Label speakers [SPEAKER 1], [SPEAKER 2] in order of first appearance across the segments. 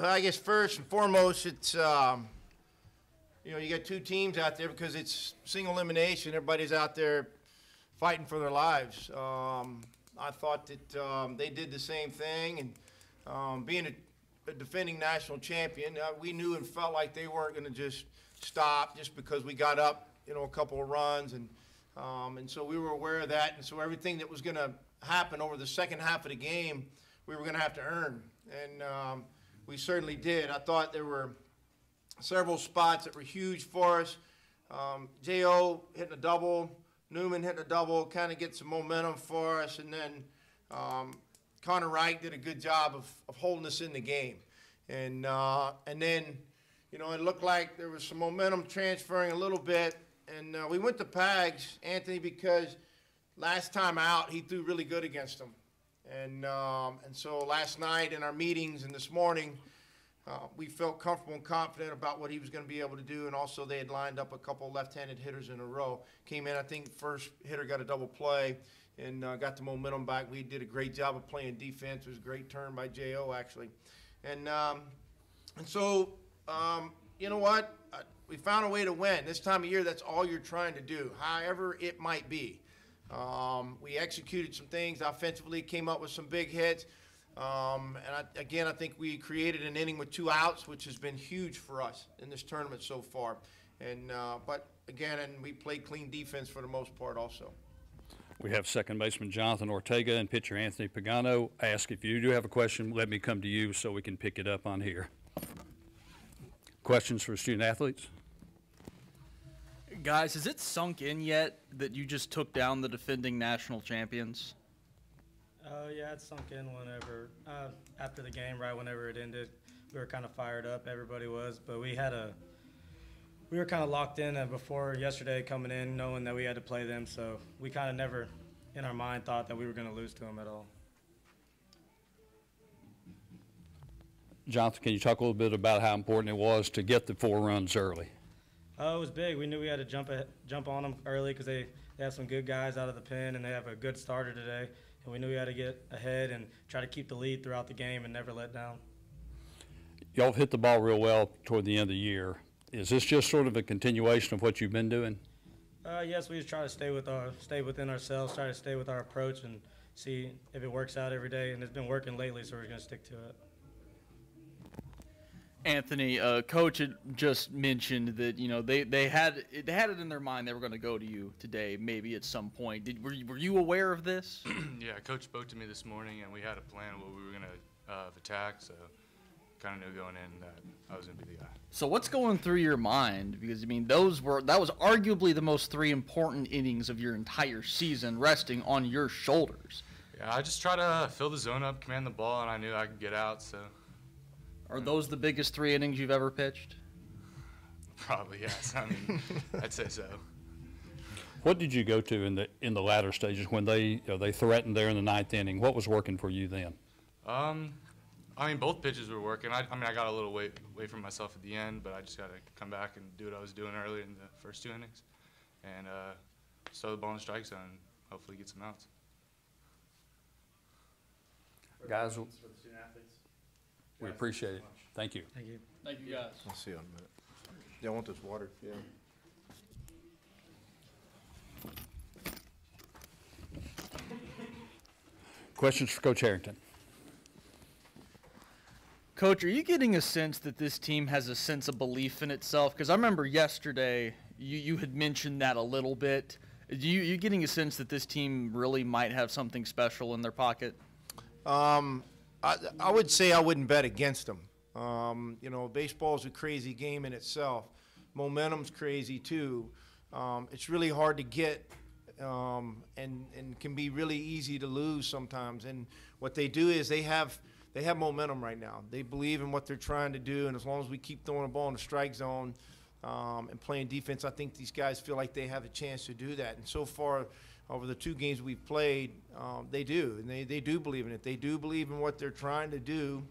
[SPEAKER 1] I guess first and foremost, it's you got two teams out there because it's single elimination. Everybody's out there fighting for their lives. I thought that they did the same thing, and being a defending national champion, we knew and felt like they weren't going to just stop just because we got up, a couple of runs, and so we were aware of that, and so everything that was going to happen over the second half of the game, we were going to have to earn, and we certainly did. I thought there were several spots that were huge for us. J.O. hitting a double, Newman hitting a double, kind of get some momentum for us, and then Connor Wright did a good job of holding us in the game. And then, it looked like there was some momentum transferring a little bit, and we went to Pags, Anthony, because last time out he threw really good against them. And so last night in our meetings and this morning, we felt comfortable and confident about what he was going to be able to do, and also they had lined up a couple left-handed hitters in a row. Came in, I think, first hitter got a double play and got the momentum back. We did a great job of playing defense. It was a great turn by J.O., actually. And so, you know what? We found a way to win. This time of year, that's all you're trying to do, however it might be. We executed some things offensively, came up with some big hits. I think we created an inning with 2 outs, which has been huge for us in this tournament so far. But we played clean defense for the most part also.
[SPEAKER 2] We have second baseman Jonathan Ortega and pitcher Anthony Pagano. Ask if you do have a question, let me come to you so we can pick it up on here. Questions for student athletes?
[SPEAKER 3] Guys, has it sunk in yet that you just took down the defending national champions?
[SPEAKER 4] Yeah, it sunk in whenever, after the game, right whenever it ended. We were kind of fired up, everybody was, but we were kind of locked in before yesterday coming in, knowing that we had to play them, so we kind of never, in our mind, thought that we were going to lose to them at all.
[SPEAKER 2] Jonathan, can you talk a little bit about how important it was to get the 4 runs early?
[SPEAKER 4] It was big. We knew we had to jump on them early because they have some good guys out of the pen, and they have a good starter today. And we knew we had to get ahead and try to keep the lead throughout the game and never let down.
[SPEAKER 2] Y'all hit the ball real well toward the end of the year. Is this just sort of a continuation of what you've been doing?
[SPEAKER 4] Yes, we just try to stay within ourselves, try to stay with our approach and see if it works out every day. And it's been working lately, so we're going to stick to it.
[SPEAKER 3] Anthony, Coach had just mentioned that they had it in their mind they were going to go to you today, maybe at some point. Were you aware of this?
[SPEAKER 5] Yeah, Coach spoke to me this morning, and we had a plan of what we were going to attack. So, kind of knew going in that I was going to be the guy.
[SPEAKER 3] So, what's going through your mind? Because that was arguably the most 3 important innings of your entire season, resting on your shoulders.
[SPEAKER 5] Yeah, I just try to fill the zone up, command the ball, and I knew I could get out. So.
[SPEAKER 3] Are those the biggest 3 innings you've ever pitched?
[SPEAKER 5] Probably, yes. I mean, I'd say so.
[SPEAKER 2] What did you go to in the latter stages when they threatened there in the 9th inning? What was working for you then?
[SPEAKER 5] I mean, both pitches were working. I got a little away from myself at the end, but I just got to come back and do what I was doing earlier in the first 2 innings, and throw the ball in the strike zone and hopefully get some outs.
[SPEAKER 2] Guys, we appreciate it. Thank you.
[SPEAKER 4] Thank you.
[SPEAKER 3] Thank you, guys.
[SPEAKER 1] Let's see in a minute. Yeah, I want this water. Yeah.
[SPEAKER 2] Questions for Coach Harrington?
[SPEAKER 3] Coach, are you getting a sense that this team has a sense of belief in itself? Because I remember yesterday you had mentioned that a little bit. You getting a sense that this team really might have something special in their pocket?
[SPEAKER 1] I would say I wouldn't bet against them. Baseball is a crazy game in itself. Momentum's crazy too. It's really hard to get, and can be really easy to lose sometimes. And what they do is they have momentum right now. They believe in what they're trying to do, and as long as we keep throwing the ball in the strike zone and playing defense, I think these guys feel like they have a chance to do that. And so far, over the 2 games we've played, they do, and they do believe in it. They do believe in what they're trying to do,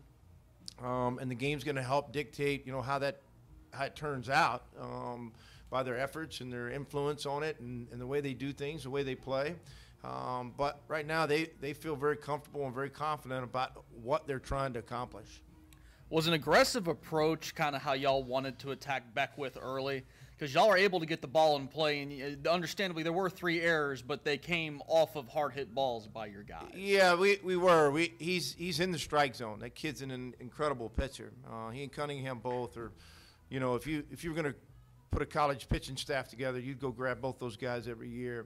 [SPEAKER 1] and the game's going to help dictate, how it turns out by their efforts and their influence on it, and the way they do things, the way they play. But right now, they feel very comfortable and very confident about what they're trying to accomplish.
[SPEAKER 3] Was an aggressive approach kind of how y'all wanted to attack Beckwith early? Because y'all are able to get the ball in play, and understandably there were 3 errors, but they came off of hard hit balls by your guys.
[SPEAKER 1] Yeah, we were. He's in the strike zone. That kid's an incredible pitcher. He and Cunningham both are, you know, if you were going to put a college pitching staff together, you'd go grab both those guys every year.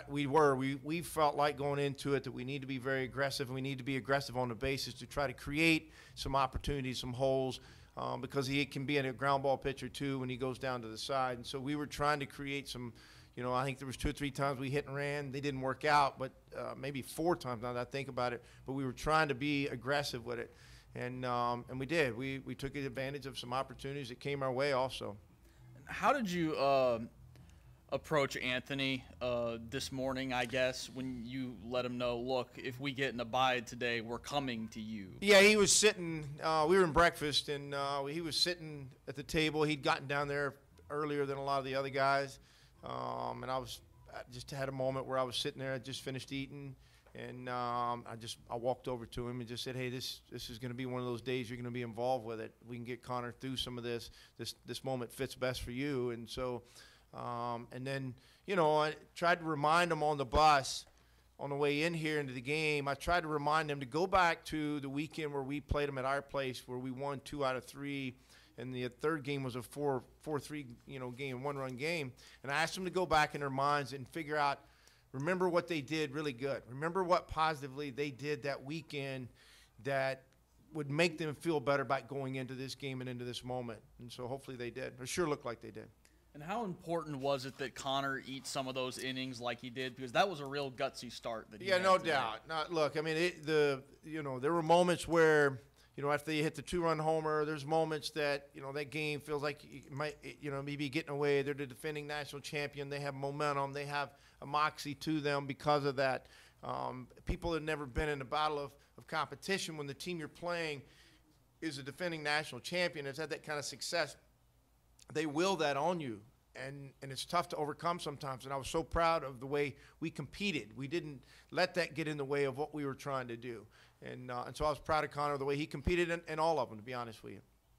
[SPEAKER 1] We felt like going into it that we need to be very aggressive, and we need to be aggressive on the bases to try to create some opportunities, some holes, because he can be a ground ball pitcher too when he goes down to the side. And so we were trying to create some, you know, I think there was 2 or 3 times we hit and ran. They didn't work out, but maybe 4 times now that I think about it. But we were trying to be aggressive with it, and we did. We took advantage of some opportunities that came our way also.
[SPEAKER 3] How did you approach Anthony this morning, I guess, when you let him know, look, if we get an abide today, we're coming to you?
[SPEAKER 1] Yeah, he was sitting, we were in breakfast, and he was sitting at the table. He'd gotten down there earlier than a lot of the other guys, and I just had a moment where I was sitting there. I just finished eating, and I walked over to him and just said, hey, this is going to be one of those days you're going to be involved with it. We can get Connor through some of this. This moment fits best for you. And so and then, you know, I tried to remind him on the bus on the way in here into the game. I tried to remind him to go back to the weekend where we played him at our place, where we won 2 out of 3, and the third game was a 4-3, you know, game, 1-run game. And I asked them to go back in their minds and figure out, remember what they did really good. Remember what positively they did that weekend that would make them feel better about going into this game and into this moment. And so hopefully they did. It sure looked like they did.
[SPEAKER 3] And how important was it that Connor eat some of those innings like he did? Because that was a real gutsy start that he had
[SPEAKER 1] no
[SPEAKER 3] today.
[SPEAKER 1] doubt. Look, I mean, there were moments where, you know, after they hit the 2-run homer, there's moments that, you know, that game feels like it might, you know, maybe getting away. They're the defending national champion. They have momentum. They have a moxie to them because of that. People have never been in a battle of competition when the team you're playing is a defending national champion, has had that kind of success. They will that on you, and it's tough to overcome sometimes. And I was so proud of the way we competed. We didn't let that get in the way of what we were trying to do. And so I was proud of Connor, the way he competed, and all of them, to be honest with you.